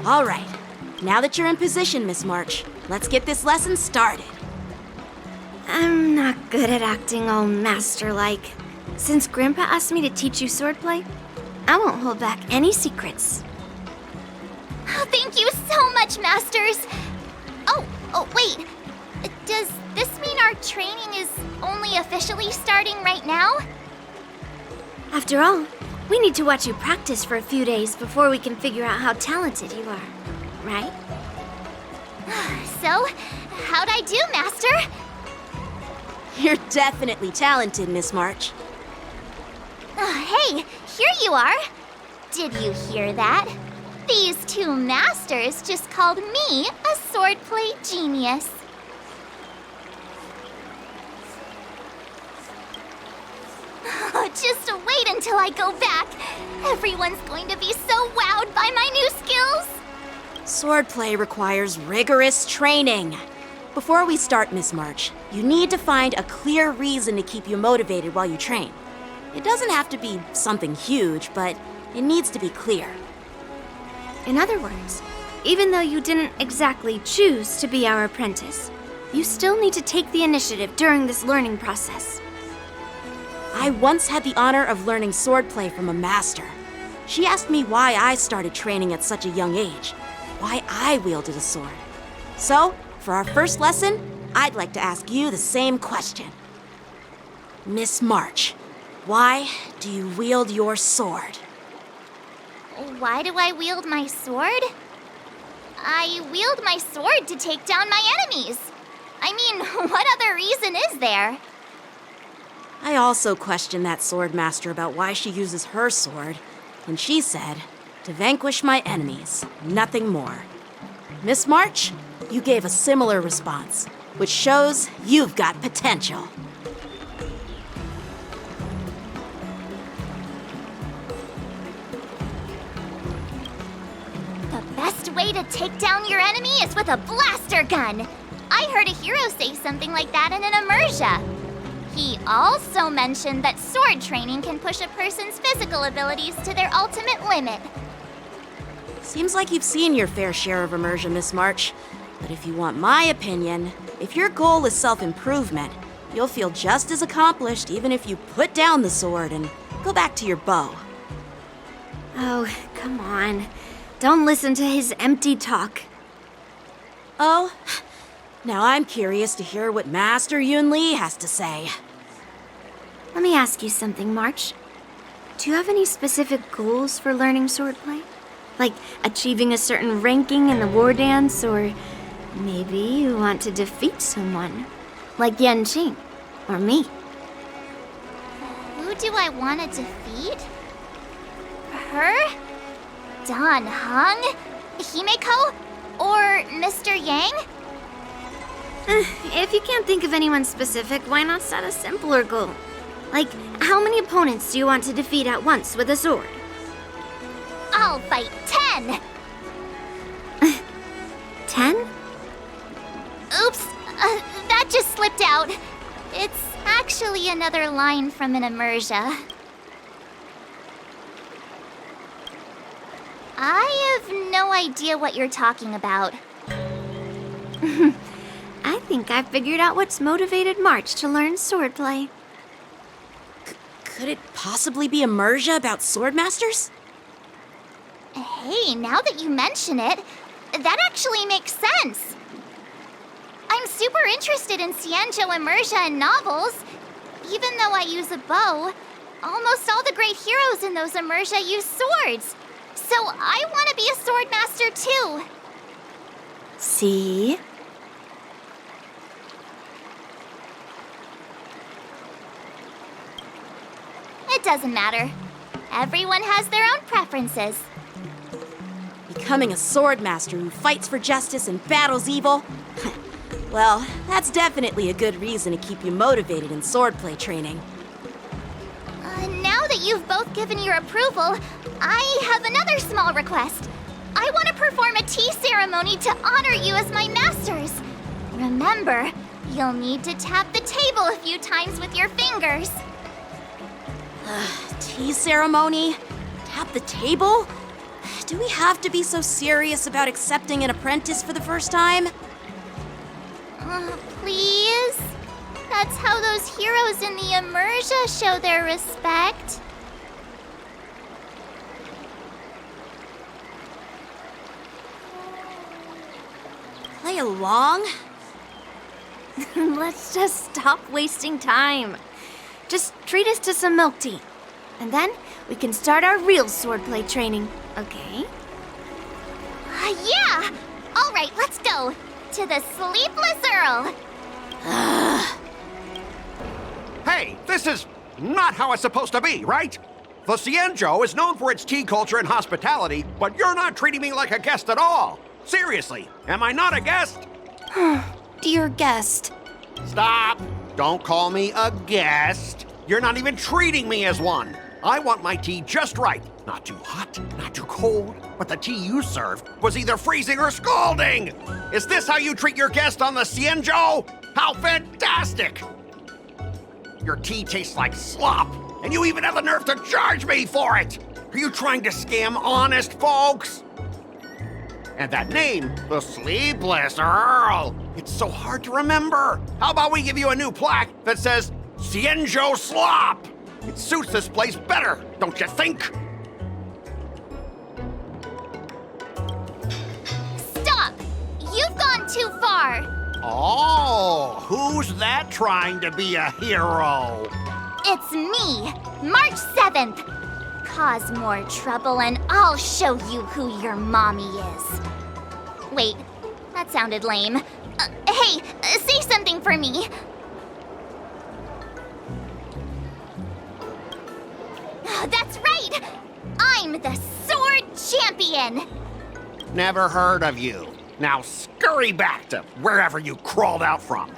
All right. Now that you're in position, Miss March, let's get this lesson started. I'm not good at acting all master-like. Since Grandpa asked me to teach you swordplay, I won't hold back any secrets. Oh, thank you so much, Masters! Oh, wait. Does this mean our training is only officially starting right now? After all, we need to watch you practice for a few days before we can figure out how talented you are, right? So, how'd I do, Master? You're definitely talented, Miss March. Hey, here you are. Did you hear that? These two masters just called me a swordplay genius. Just wait until I go back. Everyone's going to be so wowed by my new skills. Swordplay requires rigorous training. Before we start, Miss March, you need to find a clear reason to keep you motivated while you train. It doesn't have to be something huge, but it needs to be clear. In other words, even though you didn't exactly choose to be our apprentice, you still need to take the initiative during this learning process. I once had the honor of learning swordplay from a master. She asked me why I started training at such a young age, why I wielded a sword. So, for our first lesson, I'd like to ask you the same question. Miss March, why do you wield your sword? Why do I wield my sword? I wield my sword to take down my enemies. I mean, what other reason is there? I also questioned that sword master about why she uses her sword, and she said, to vanquish my enemies, nothing more. Miss March, you gave a similar response, which shows you've got potential. The best way to take down your enemy is with a blaster gun. I heard a hero say something like that in an immersia. He also mentioned that sword training can push a person's physical abilities to their ultimate limit. Seems like you've seen your fair share of immersion, Miss March. But if you want my opinion, if your goal is self-improvement, you'll feel just as accomplished even if you put down the sword and go back to your bow. Oh, come on. Don't listen to his empty talk. Oh, now I'm curious to hear what Master Yun Li has to say. Let me ask you something, March. Do you have any specific goals for learning swordplay? Like achieving a certain ranking in the war dance, or maybe you want to defeat someone, like Yan Qing, or me. Who do I want to defeat? Her? Dan Heng? Himeko? Or Mr. Yang? If you can't think of anyone specific, why not set a simpler goal? Like, how many opponents do you want to defeat at once with a sword? I'll fight 10! 10? Oops, that just slipped out. It's actually another line from an immersia. I have no idea what you're talking about. I think I figured out what's motivated March to learn swordplay. Could it possibly be immersia about swordmasters? Hey, now that you mention it, that actually makes sense. I'm super interested in Xianzhou immersia and novels. Even though I use a bow, almost all the great heroes in those immersia use swords. So I want to be a swordmaster too. See? It doesn't matter. Everyone has their own preferences. Becoming a swordmaster who fights for justice and battles evil? Well, that's definitely a good reason to keep you motivated in swordplay training. Now that you've both given your approval, I have another small request. I want to perform a tea ceremony to honor you as my masters. Remember, you'll need to tap the table a few times with your fingers. Tea ceremony? Tap the table? Do we have to be so serious about accepting an apprentice for the first time? Please? That's how those heroes in the Immersia show their respect. Play along? Let's just stop wasting time. Just treat us to some milk tea. And then we can start our real swordplay training, okay? Yeah! All right, let's go. To the Sleepless Earl. Hey, this is not how it's supposed to be, right? The Cienjo is known for its tea culture and hospitality, but you're not treating me like a guest at all. Seriously, am I not a guest? Dear guest. Stop! Don't call me a guest. You're not even treating me as one. I want my tea just right. Not too hot, not too cold, but the tea you served was either freezing or scalding. Is this how you treat your guest on the Cienjo? How fantastic! Your tea tastes like slop, and you even have the nerve to charge me for it! Are you trying to scam honest folks? And that name, the Sleepless Earl, it's so hard to remember. How about we give you a new plaque that says, Cienjo Slop? It suits this place better, don't you think? Stop! You've gone too far. Oh, who's that trying to be a hero? It's me, March 7th. Cause more trouble and I'll show you who your mommy is. Wait, that sounded lame. Hey, say something for me. That's right! I'm the Sword Champion! Never heard of you. Now scurry back to wherever you crawled out from.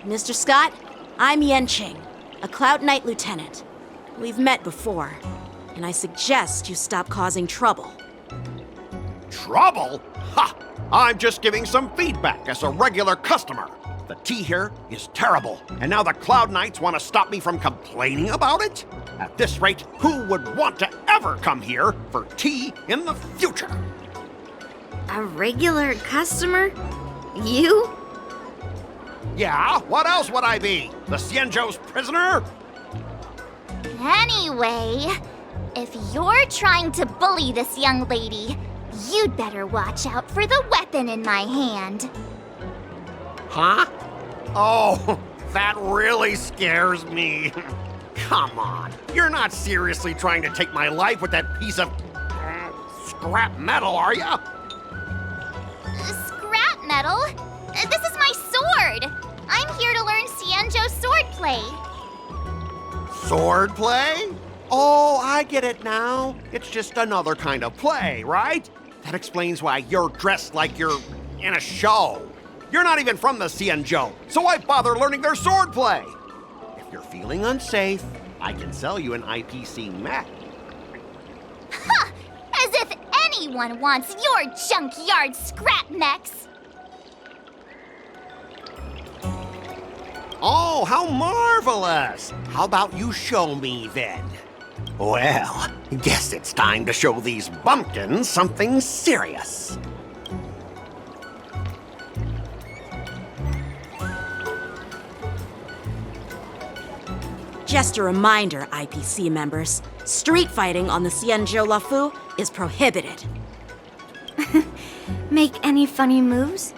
Mr. Scott, I'm Yenching, a Cloud Knight lieutenant. We've met before, and I suggest you stop causing trouble. Trouble? Ha! I'm just giving some feedback as a regular customer. The tea here is terrible, and now the Cloud Knights want to stop me from complaining about it? At this rate, who would want to ever come here for tea in the future? A regular customer? You? Yeah, what else would I be? The Cienjo's prisoner? Anyway, if you're trying to bully this young lady, you'd better watch out for the weapon in my hand. Huh? Oh, that really scares me. Come on, you're not seriously trying to take my life with that piece of scrap metal, are ya? Scrap metal? This is my sword! I'm here to learn Cienjo swordplay. Swordplay? Oh, I get it now. It's just another kind of play, right? That explains why you're dressed like you're in a show. You're not even from the Cienjo, so why bother learning their swordplay? If you're feeling unsafe, I can sell you an IPC mech. Ha! As if anyone wants your junkyard scrap mechs! Oh, how marvelous! How about you show me then? Well, guess it's time to show these bumpkins something serious. Just a reminder, IPC members, street fighting on the Cienjo Lafu is prohibited. Make any funny moves,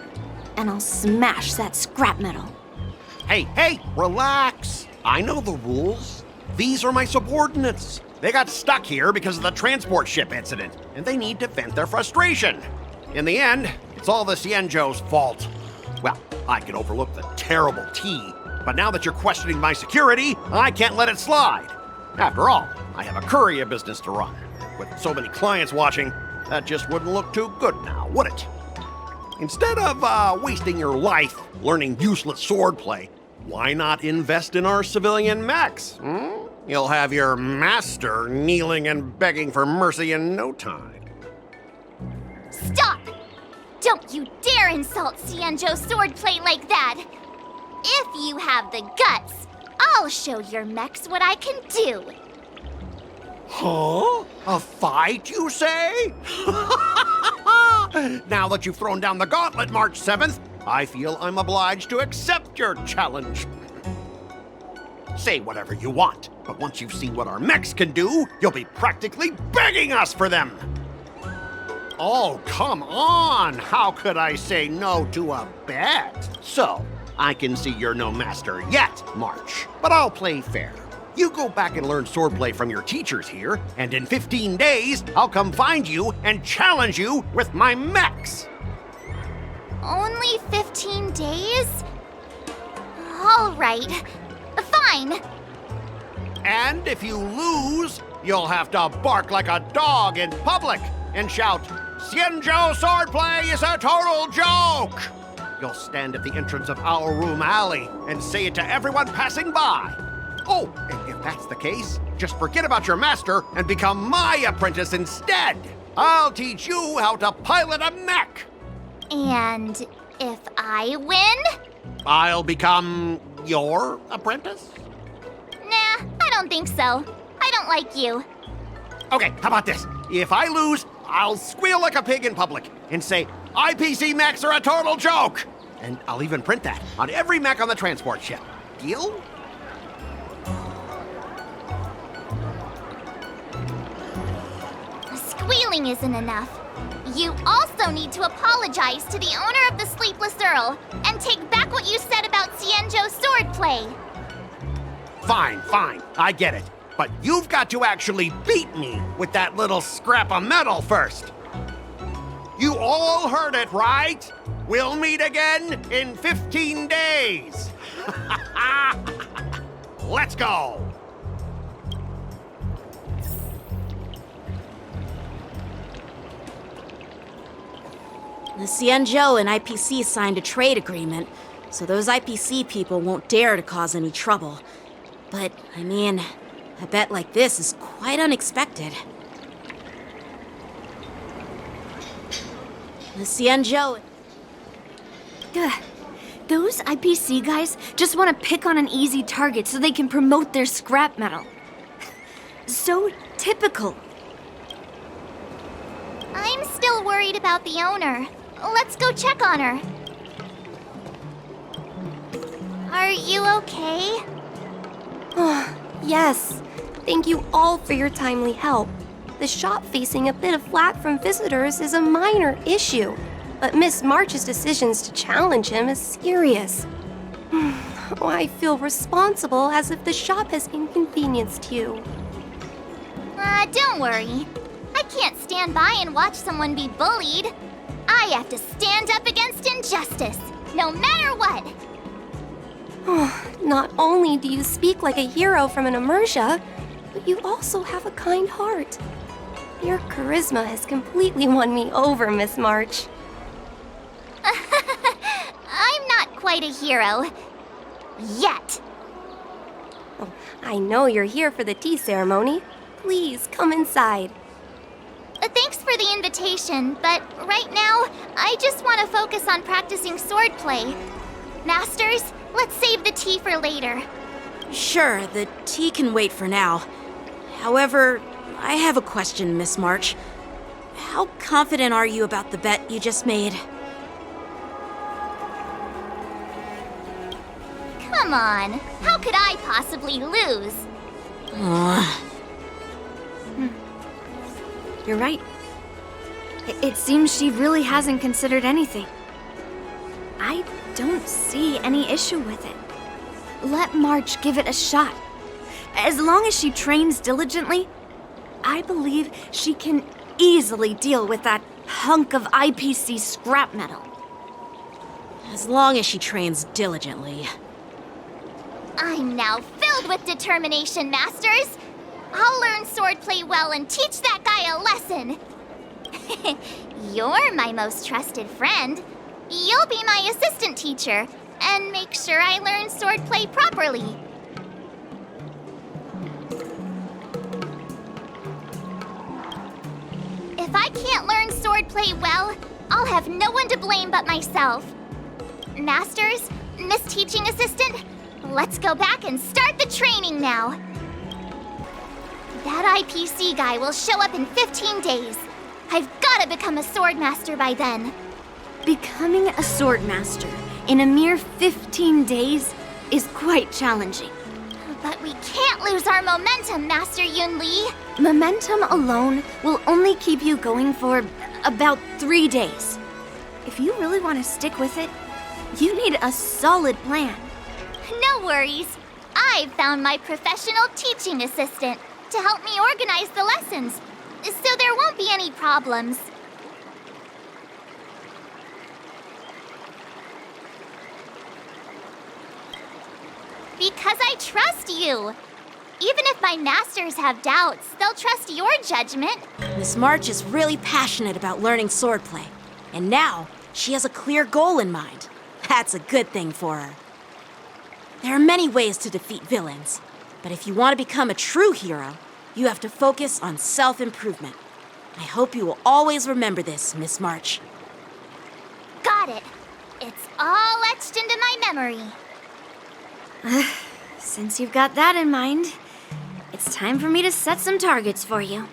and I'll smash that scrap metal. Hey, relax. I know the rules. These are my subordinates. They got stuck here because of the transport ship incident, and they need to vent their frustration. In the end, it's all the Cienjo's fault. Well, I can overlook the terrible tea, but now that you're questioning my security, I can't let it slide. After all, I have a courier business to run. With so many clients watching, that just wouldn't look too good now, would it? Instead of wasting your life learning useless swordplay, why not invest in our civilian mechs? You'll have your master kneeling and begging for mercy in no time. Stop! Don't you dare insult Cienjo swordplay like that! If you have the guts, I'll show your mechs what I can do. Huh? A fight, you say? Now that you've thrown down the gauntlet, March 7th, I feel I'm obliged to accept your challenge. Say whatever you want, but once you've seen what our mechs can do, you'll be practically begging us for them. Oh, come on! How could I say no to a bet? So, I can see you're no master yet, March, but I'll play fair. You go back and learn swordplay from your teachers here, and in 15 days, I'll come find you and challenge you with my mechs. Only 15 days? All right. Fine. And if you lose, you'll have to bark like a dog in public and shout, "Xianzhou swordplay is a total joke!" You'll stand at the entrance of our room alley and say it to everyone passing by. Oh, and if that's the case, just forget about your master and become my apprentice instead. I'll teach you how to pilot a mech. And if I win? I'll become your apprentice? Nah, I don't think so. I don't like you. Okay, how about this? If I lose, I'll squeal like a pig in public and say, IPC mechs are a total joke! And I'll even print that on every mech on the transport ship. Deal? Squealing isn't enough. You also need to apologize to the owner of the Sleepless Earl and take back what you said about Xianzhou swordplay. Fine, I get it. But you've got to actually beat me with that little scrap of metal first. You all heard it, right? We'll meet again in 15 days. Let's go. The Xianzhou and IPC signed a trade agreement, so those IPC people won't dare to cause any trouble. But, I mean, a bet like this is quite unexpected. The Xianzhou... Ugh. Those IPC guys just want to pick on an easy target so they can promote their scrap metal. So typical. I'm still worried about the owner. Let's go check on her. Are you okay? Yes. Thank you all for your timely help. The shop facing a bit of flack from visitors is a minor issue, but Miss March's decisions to challenge him is serious. Oh, I feel responsible as if the shop has inconvenienced you. Don't worry. I can't stand by and watch someone be bullied. I have to stand up against injustice, no matter what. Not only do you speak like a hero from an immersia, but you also have a kind heart. Your charisma has completely won me over, Miss March. I'm not quite a hero. Yet. Oh, I know you're here for the tea ceremony. Please come inside. Thanks for the invitation, but right now, I just want to focus on practicing swordplay. Masters, let's save the tea for later. Sure, the tea can wait for now. However, I have a question, Miss March. How confident are you about the bet you just made? Come on, how could I possibly lose? You're right. It seems she really hasn't considered anything. I don't see any issue with it. Let March give it a shot. As long as she trains diligently, I believe she can easily deal with that hunk of IPC scrap metal. As long as she trains diligently. I'm now filled with determination, Masters. I'll learn swordplay well and teach that guy a lesson. You're my most trusted friend. You'll be my assistant teacher and make sure I learn swordplay properly. If I can't learn swordplay well, I'll have no one to blame but myself. Masters, Miss Teaching Assistant, let's go back and start the training now. That IPC guy will show up in 15 days. I've gotta become a swordmaster by then. Becoming a swordmaster in a mere 15 days is quite challenging. But we can't lose our momentum, Master Yun-Li. Momentum alone will only keep you going for about 3 days. If you really want to stick with it, you need a solid plan. No worries. I've found my professional teaching assistant to help me organize the lessons, so there won't be any problems. Because I trust you. Even if my masters have doubts, they'll trust your judgment. Miss March is really passionate about learning swordplay, and now she has a clear goal in mind. That's a good thing for her. There are many ways to defeat villains, but if you want to become a true hero, you have to focus on self-improvement. I hope you will always remember this, Miss March. Got it. It's all etched into my memory. Since you've got that in mind, it's time for me to set some targets for you.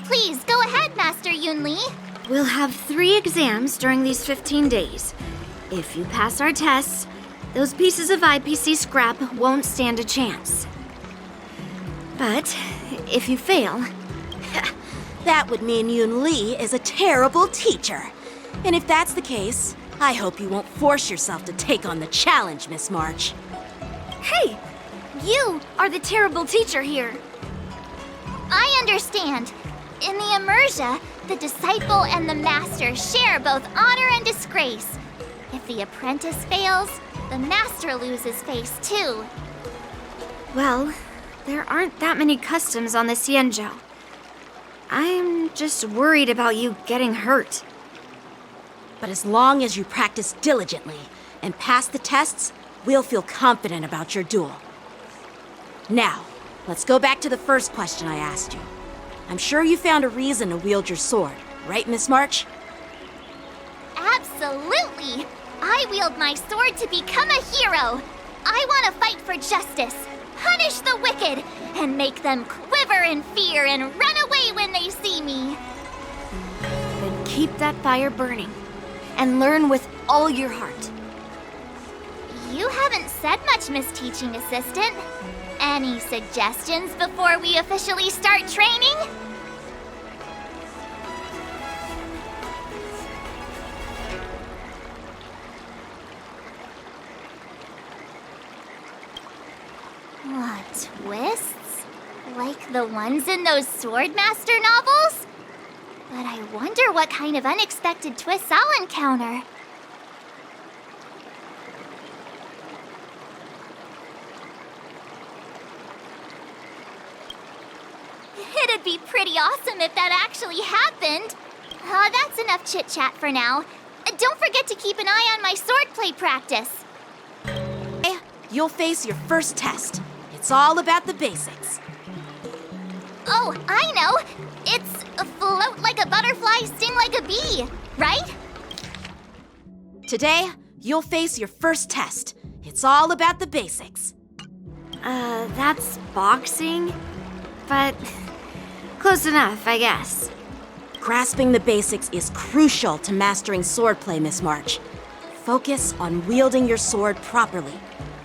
Please, go ahead, Master Yun-Li. We'll have 3 exams during these 15 days. If you pass our tests, those pieces of IPC scrap won't stand a chance. But if you fail, That would mean Yun-Li is a terrible teacher. And if that's the case, I hope you won't force yourself to take on the challenge, Miss March. hey, you are the terrible teacher here. I understand. In the Immersia, the disciple and the master share both honor and disgrace. If the apprentice fails, the master loses face too. Well, there aren't that many customs on the Xianzhou. I'm just worried about you getting hurt. But as long as you practice diligently and pass the tests, we'll feel confident about your duel. Now, let's go back to the first question I asked you. I'm sure you found a reason to wield your sword, right, Miss March? Absolutely! I wield my sword to become a hero. I want to fight for justice, punish the wicked, and make them quiver in fear and run away when they see me. Then keep that fire burning and learn with all your heart. You haven't said much, Miss Teaching Assistant. Any suggestions before we officially start training? What, twists? Like the ones in those Swordmaster novels? But I wonder what kind of unexpected twists I'll encounter. It'd be pretty awesome if that actually happened. That's enough chit-chat for now. Don't forget to keep an eye on my swordplay practice. You'll face your first test. It's all about the basics. Oh, I know. It's float like a butterfly, sting like a bee, right? Today, you'll face your first test. It's all about the basics. That's boxing? But close enough, I guess. Grasping the basics is crucial to mastering swordplay, Miss March. Focus on wielding your sword properly,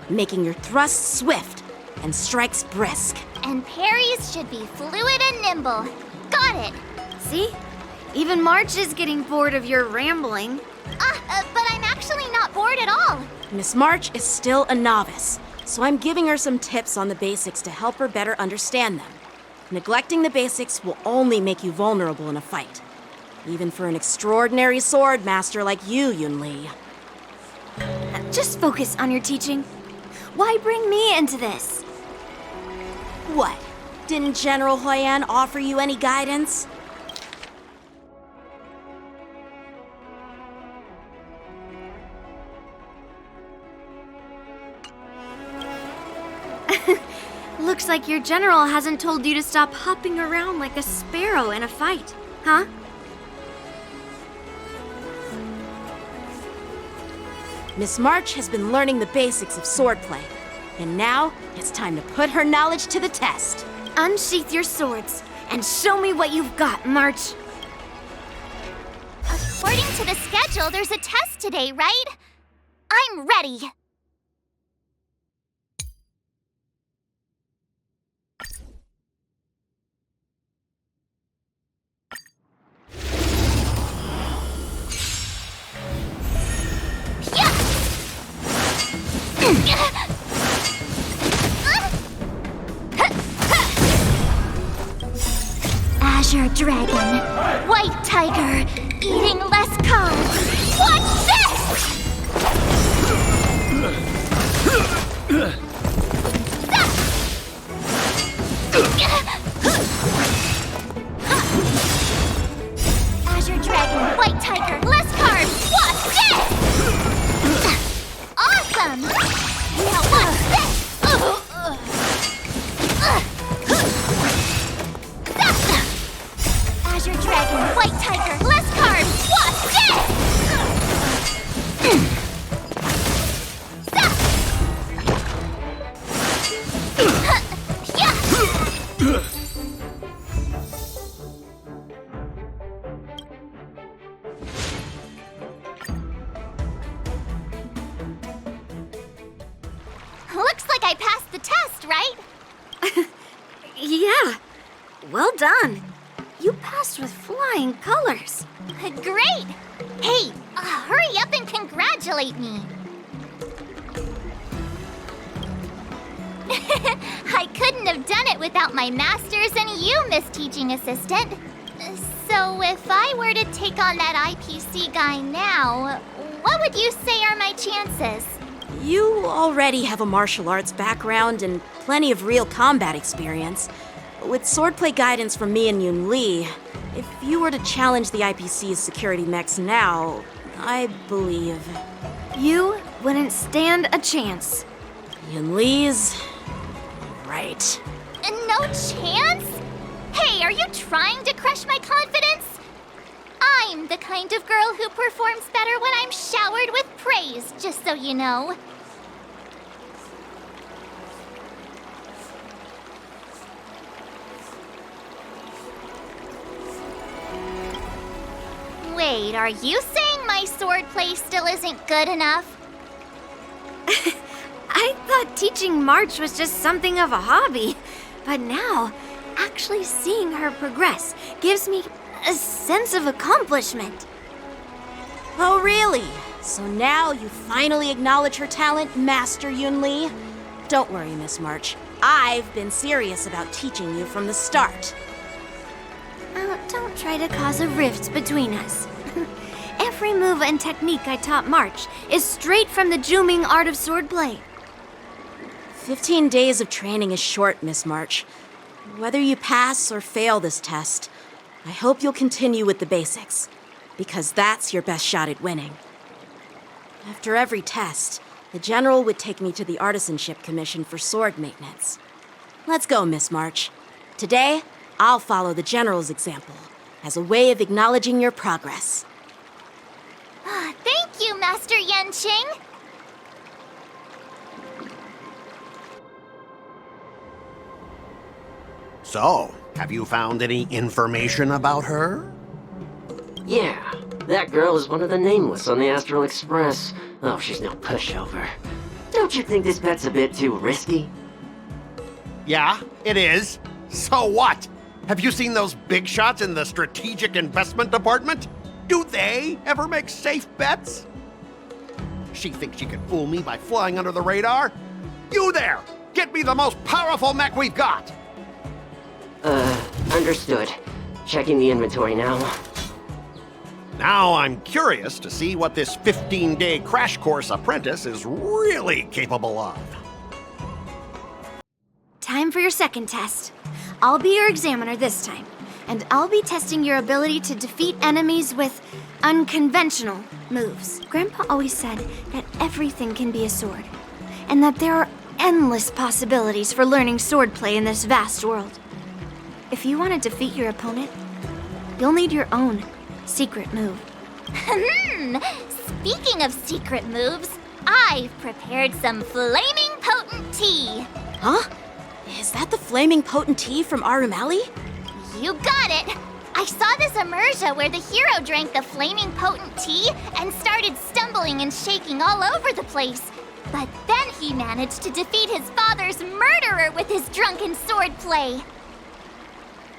making your thrusts swift and strikes brisk. And parries should be fluid and nimble. Got it. See? Even March is getting bored of your rambling. But I'm actually not bored at all. Miss March is still a novice, so I'm giving her some tips on the basics to help her better understand them. Neglecting the basics will only make you vulnerable in a fight, even for an extraordinary sword master like you, Yun-Li. Just focus on your teaching. Why bring me into this? What? Didn't General Huyan offer you any guidance? Looks like your general hasn't told you to stop hopping around like a sparrow in a fight, huh? Miss March has been learning the basics of swordplay, and now it's time to put her knowledge to the test. Unsheath your swords and show me what you've got, March. According to the schedule, there's a test today, right? I'm ready. Azure Dragon, White Tiger, eating less carbs. Watch this! Azure Dragon, White Tiger, less carbs. Watch this! Awesome! Now watch this! Azure Dragon, White Tiger, less carbs! Watch this! Looks like I passed the test, right? Yeah, well done. You passed with flying colors. Great! Hey, hurry up and congratulate me. I couldn't have done it without my masters and you, Miss Teaching Assistant. So if I were to take on that IPC guy now, what would you say are my chances? You already have a martial arts background and plenty of real combat experience. With swordplay guidance from me and Yoon Lee, if you were to challenge the IPC's security mechs now, I believe You wouldn't stand a chance. Yoon Lee's right. No chance? Hey, are you trying to crush my confidence? I'm the kind of girl who performs better when I'm showered with praise, just so you know. Wait, are you saying my swordplay still isn't good enough? I thought teaching March was just something of a hobby, but now, actually seeing her progress gives me a sense of accomplishment. Oh, really? So now you finally acknowledge her talent, Master Yoon Lee? Don't worry, Miss March. I've been serious about teaching you from the start. Don't try to cause a rift between us. Every move and technique I taught March is straight from the Juming art of swordplay. 15 days of training is short, Miss March. Whether you pass or fail this test, I hope you'll continue with the basics, because that's your best shot at winning. After every test, the General would take me to the Artisanship Commission for sword maintenance. Let's go, Miss March. Today, I'll follow the General's example as a way of acknowledging your progress. Thank you, Master Yenqing. So, have you found any information about her? Yeah, that girl is one of the nameless on the Astral Express. Oh, she's no pushover. Don't you think this bet's a bit too risky? Yeah, it is. So what? Have you seen those big shots in the strategic investment department? Do they ever make safe bets? She thinks she can fool me by flying under the radar? You there! Get me the most powerful mech we've got! Understood. Checking the inventory now. Now I'm curious to see what this 15-day crash course apprentice is really capable of. Time for your second test. I'll be your examiner this time, and I'll be testing your ability to defeat enemies with unconventional moves. Grandpa always said that everything can be a sword, and that there are endless possibilities for learning swordplay in this vast world. If you want to defeat your opponent, you'll need your own secret move. Speaking of secret moves, I've prepared some flaming potent tea. Huh? Is that the flaming potentee from Arumali? You got it! I saw this immersion where the hero drank the flaming potent tea and started stumbling and shaking all over the place. But then he managed to defeat his father's murderer with his drunken swordplay.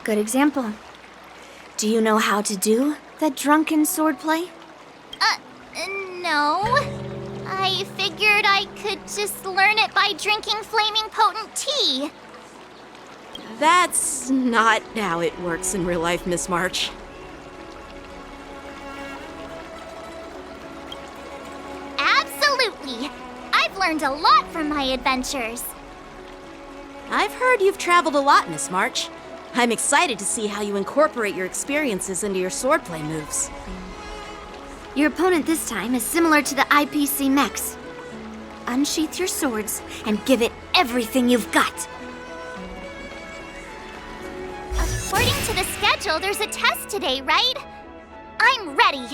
Good example. Do you know how to do the drunken swordplay? No. I figured I could just learn it by drinking flaming potent tea. That's not how it works in real life, Miss March. Absolutely. I've learned a lot from my adventures. I've heard you've traveled a lot, Miss March. I'm excited to see how you incorporate your experiences into your swordplay moves. Your opponent this time is similar to the IPC mechs. Unsheath your swords and give it everything you've got. According to the schedule, there's a test today, right? I'm ready.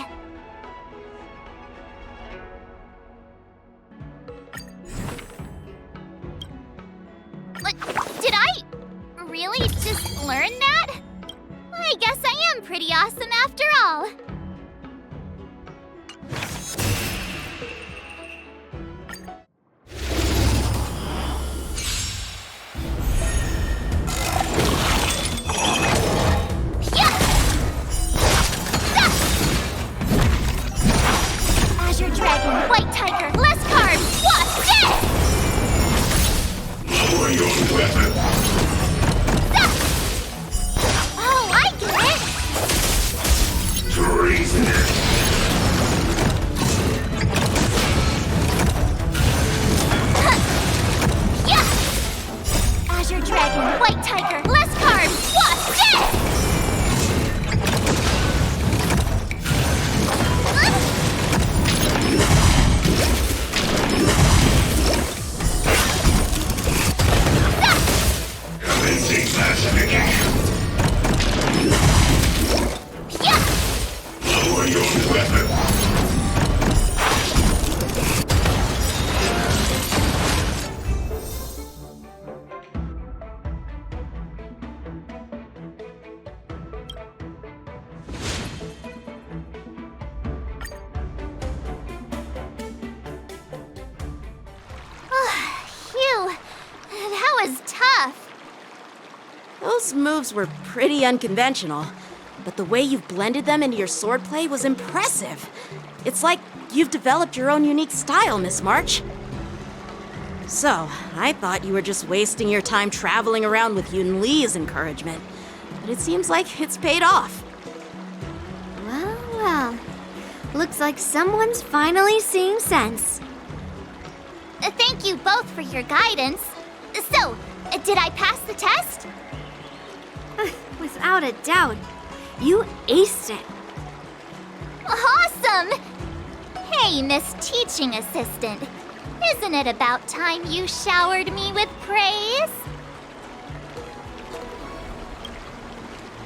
Did I really just learn that? I guess I am pretty awesome after all. Azure Dragon, White Tiger, less carbs, what's this? Lower your weapon. Oh, I get it! Treasonous. Yeah! Azure Dragon, White Tiger, less carbs, what's this? Commencing classification. Yeah! Lower your weapon. Phew, that was tough. Those moves were pretty unconventional, but the way you've blended them into your swordplay was impressive. It's like you've developed your own unique style, Miss March. So, I thought you were just wasting your time traveling around with Yun Li's encouragement, but it seems like it's paid off. Well, well. Looks like someone's finally seeing sense. Thank you both for your guidance. So, did I pass the test? Without a doubt. You aced it. Awesome! Hey, Miss Teaching Assistant. Isn't it about time you showered me with praise?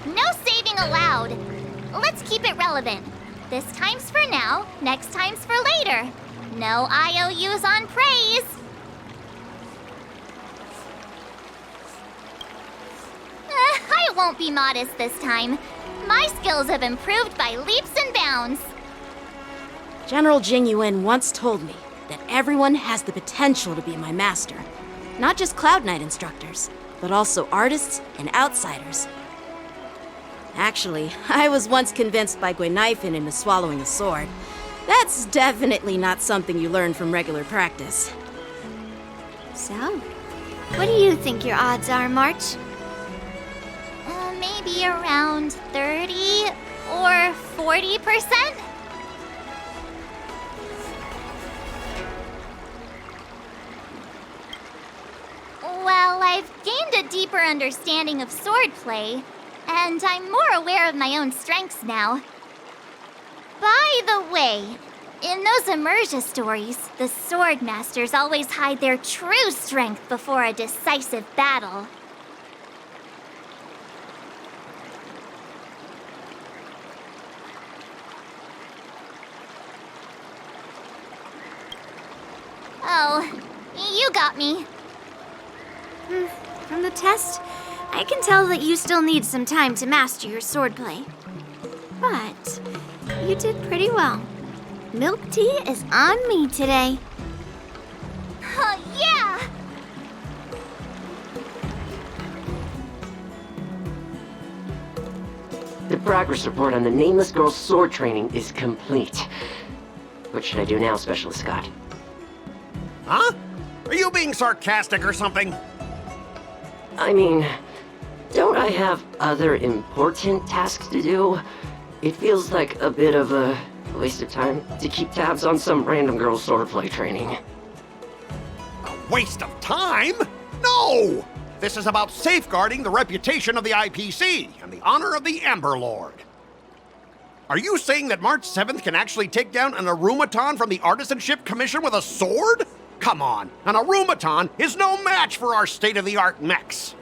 No saving allowed. Let's keep it relevant. This time's for now, next time's for later. No IOUs on praise. I won't be modest this time. My skills have improved by leaps and bounds. General Jing Yuan once told me that everyone has the potential to be my master. Not just Cloud Knight instructors, but also artists and outsiders. Actually, I was once convinced by Guinifin into swallowing a sword. That's definitely not something you learn from regular practice. So, what do you think your odds are, March? Maybe around 30 or 40%? Well, I've gained a deeper understanding of swordplay, and I'm more aware of my own strengths now. By the way, in those Immersia stories, the sword masters always hide their true strength before a decisive battle. Oh, you got me. From the test, I can tell that you still need some time to master your swordplay. But you did pretty well. Milk tea is on me today. Oh, yeah! The progress report on the Nameless Girl's sword training is complete. What should I do now, Specialist Scott? Huh? Are you being sarcastic or something? I mean, don't I have other important tasks to do? It feels like a bit of a waste of time to keep tabs on some random girl's swordplay training. A waste of time? No! This is about safeguarding the reputation of the IPC and the honor of the Ember Lord. Are you saying that March 7th can actually take down an Arumaton from the Artisanship Commission with a sword? Come on, an Arumaton is no match for our state-of-the-art mechs.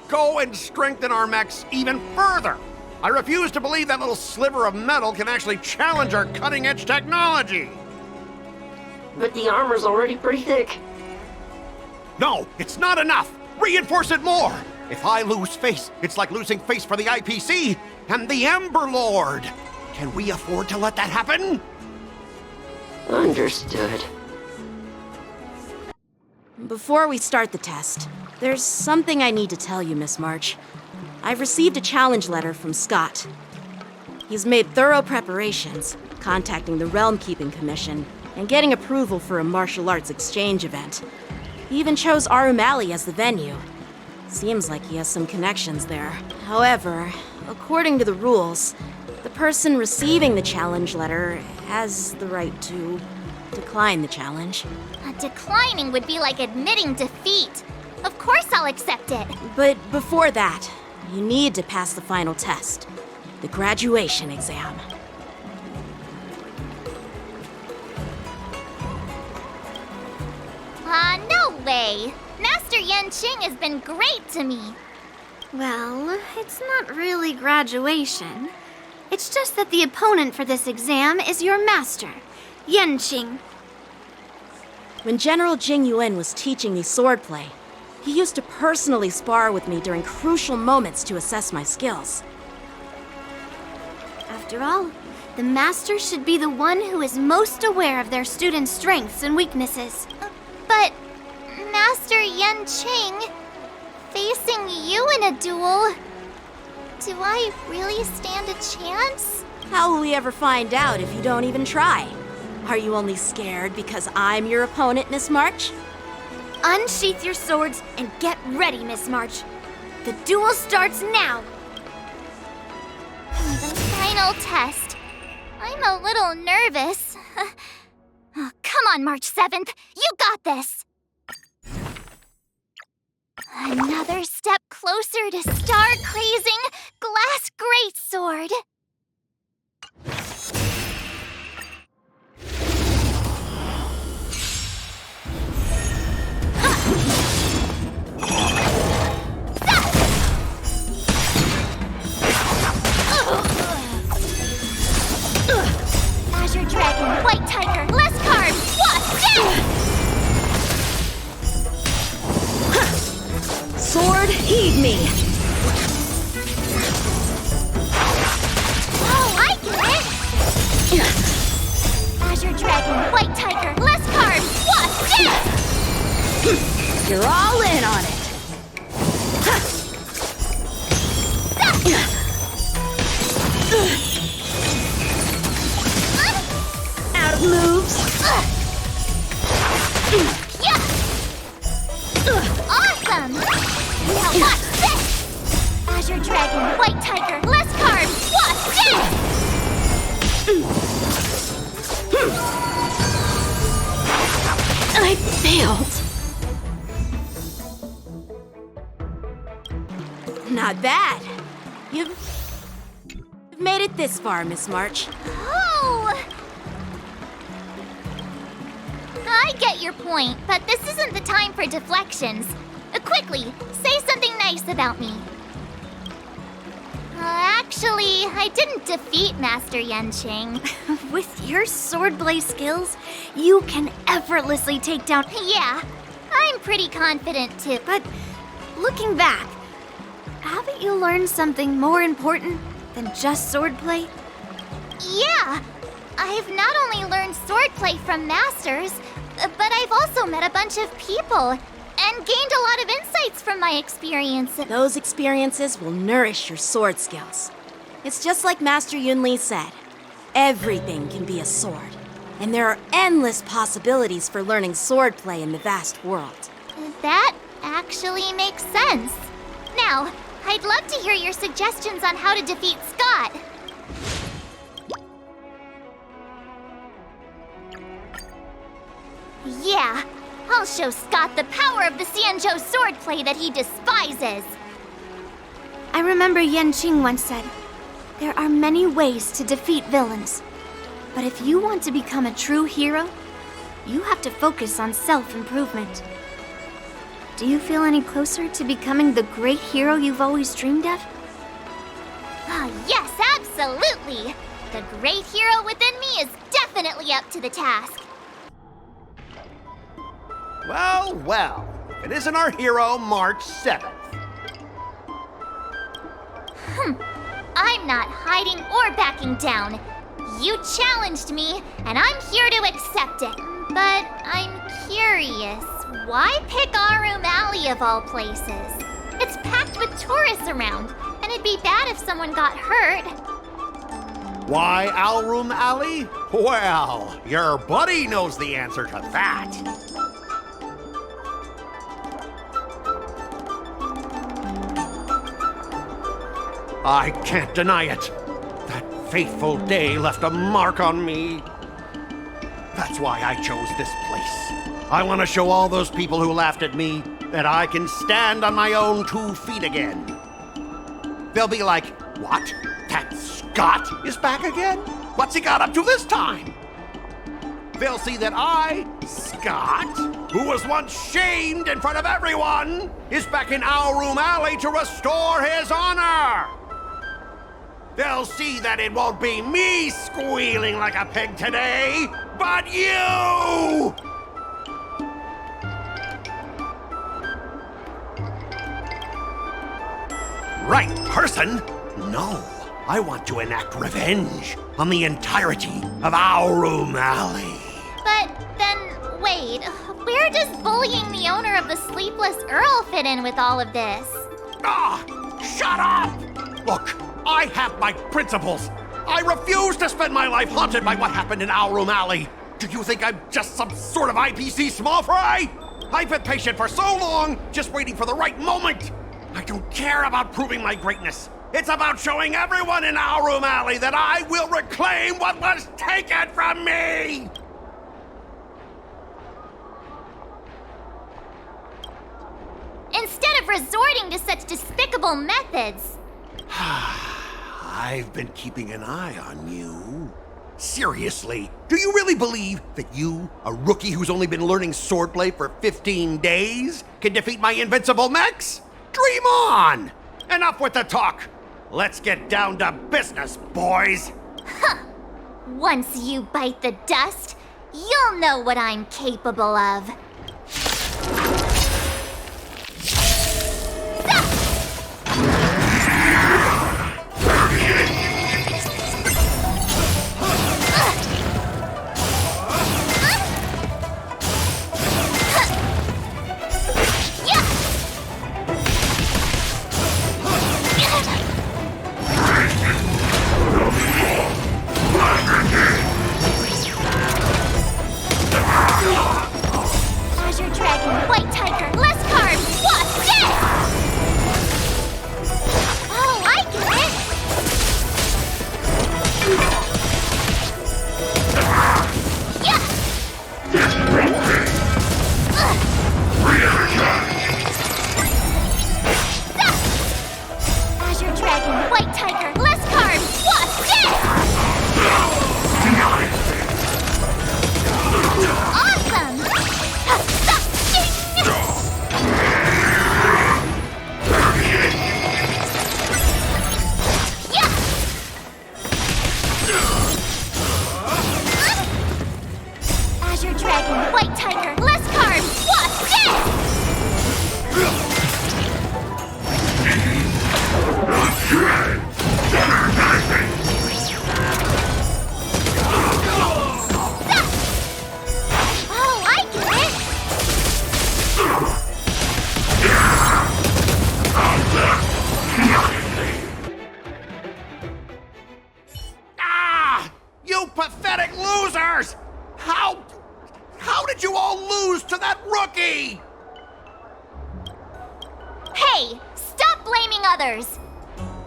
Go and strengthen our mechs even further. I refuse to believe that little sliver of metal can actually challenge our cutting-edge technology. But the armor's already pretty thick. No, it's not enough. Reinforce it more. If I lose face, it's like losing face for the IPC and the Ember Lord. Can we afford to let that happen? Understood. Before we start the test, there's something I need to tell you, Miss March. I've received a challenge letter from Scott. He's made thorough preparations, contacting the Realm Keeping Commission and getting approval for a martial arts exchange event. He even chose Arumali as the venue. Seems like he has some connections there. However, according to the rules, the person receiving the challenge letter has the right to decline the challenge. Declining would be like admitting defeat. Of course I'll accept it. But before that, you need to pass the final test, the graduation exam. No way. Master Yanqing has been great to me. Well, it's not really graduation. It's just that the opponent for this exam is your master, Yanqing. When General Jing Yuan was teaching me swordplay, he used to personally spar with me during crucial moments to assess my skills. After all, the master should be the one who is most aware of their students' strengths and weaknesses. But, Master Yanqing, facing you in a duel, do I really stand a chance? How will we ever find out if you don't even try? Are you only scared because I'm your opponent, Miss March? Unsheath your swords and get ready, Miss March. The duel starts now. The final test. I'm a little nervous. Oh, come on, March 7th. You got this. Another step closer to star-crazing Glass Greatsword. Azure Dragon, White Tiger, less carbs, Sword, heed me! Oh, I get it! Azure Dragon, White Tiger, less carbs, You're all in on it! Out of moves! Awesome! Now watch this! Azure Dragon, White Tiger, less carbs, watch this! I failed! Not bad. You've made it this far, Miss March. Oh! I get your point, but this isn't the time for deflections. Quickly, say something nice about me. Actually, I didn't defeat Master Yanqing. With your swordplay skills, you can effortlessly take down. Yeah, I'm pretty confident too. But looking back, haven't you learned something more important than just swordplay? Yeah! I've not only learned swordplay from masters, but I've also met a bunch of people and gained a lot of insights from my experience. Those experiences will nourish your sword skills. It's just like Master Yunli said. Everything can be a sword, and there are endless possibilities for learning swordplay in the vast world. That actually makes sense. Now, I'd love to hear your suggestions on how to defeat Scott. Yeah, I'll show Scott the power of the Xianzhou swordplay that he despises. I remember Yan Qing once said, there are many ways to defeat villains. But if you want to become a true hero, you have to focus on self-improvement. Do you feel any closer to becoming the great hero you've always dreamed of? Ah, yes, absolutely. The great hero within me is definitely up to the task. Well, well, if it isn't our hero, March 7th. I'm not hiding or backing down. You challenged me, and I'm here to accept it. But I'm curious, why pick Arum Alley of all places? It's packed with tourists around, and it'd be bad if someone got hurt. Why Alroom Alley? Well, your buddy knows the answer to that. I can't deny it. That fateful day left a mark on me. That's why I chose this place. I want to show all those people who laughed at me that I can stand on my own 2 feet again. They'll be like, what? That Scott is back again? What's he got up to this time? They'll see that I, Scott, who was once shamed in front of everyone, is back in Alroom Alley to restore his honor. They'll see that it won't be me squealing like a pig today, but you! Right person? No, I want to enact revenge on the entirety of Alroom Alley. But then, wait, where does bullying the owner of the Sleepless Earl fit in with all of this? Ah, shut up! Look, I have my principles. I refuse to spend my life haunted by what happened in Alroom Alley. Do you think I'm just some sort of IPC small fry? I've been patient for so long, just waiting for the right moment. I don't care about proving my greatness. It's about showing everyone in Alroom Alley that I will reclaim what was taken from me! Instead of resorting to such despicable methods. I've been keeping an eye on you. Seriously, do you really believe that you, a rookie who's only been learning swordplay for 15 days, can defeat my invincible mechs? Dream on! Enough with the talk. Let's get down to business, boys. Once you bite the dust, you'll know what I'm capable of.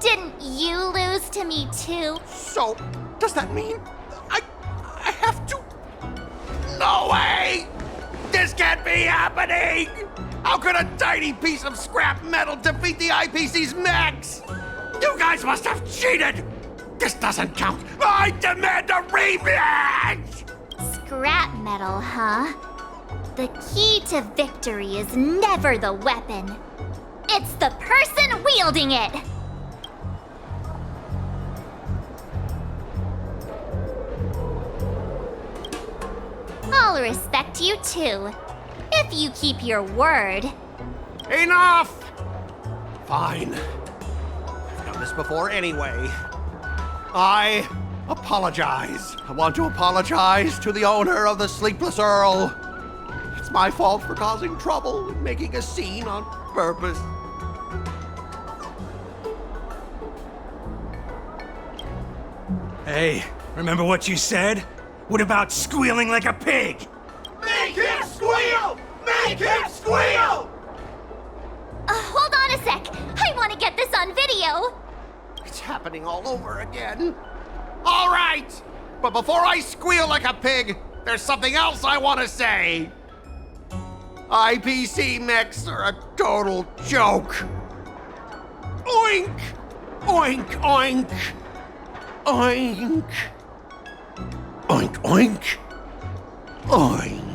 Didn't you lose to me too? So, does that mean I have to? No way! This can't be happening! How could a tiny piece of scrap metal defeat the IPC's mechs? You guys must have cheated! This doesn't count! I demand a rematch! Scrap metal, huh? The key to victory is never the weapon. It's the person wielding it! I'll respect you too, if you keep your word. Enough! Fine. I've done this before anyway. I apologize. I want to apologize to the owner of the Sleepless Earl. It's my fault for causing trouble and making a scene on purpose. Hey, remember what you said? What about squealing like a pig? Make him squeal! Make him squeal! Hold on a sec. I want to get this on video. It's happening all over again. All right! But before I squeal like a pig, there's something else I want to say. IPC mechs are a total joke. Oink! Oink, oink! Oink! Oink, oink! Oink!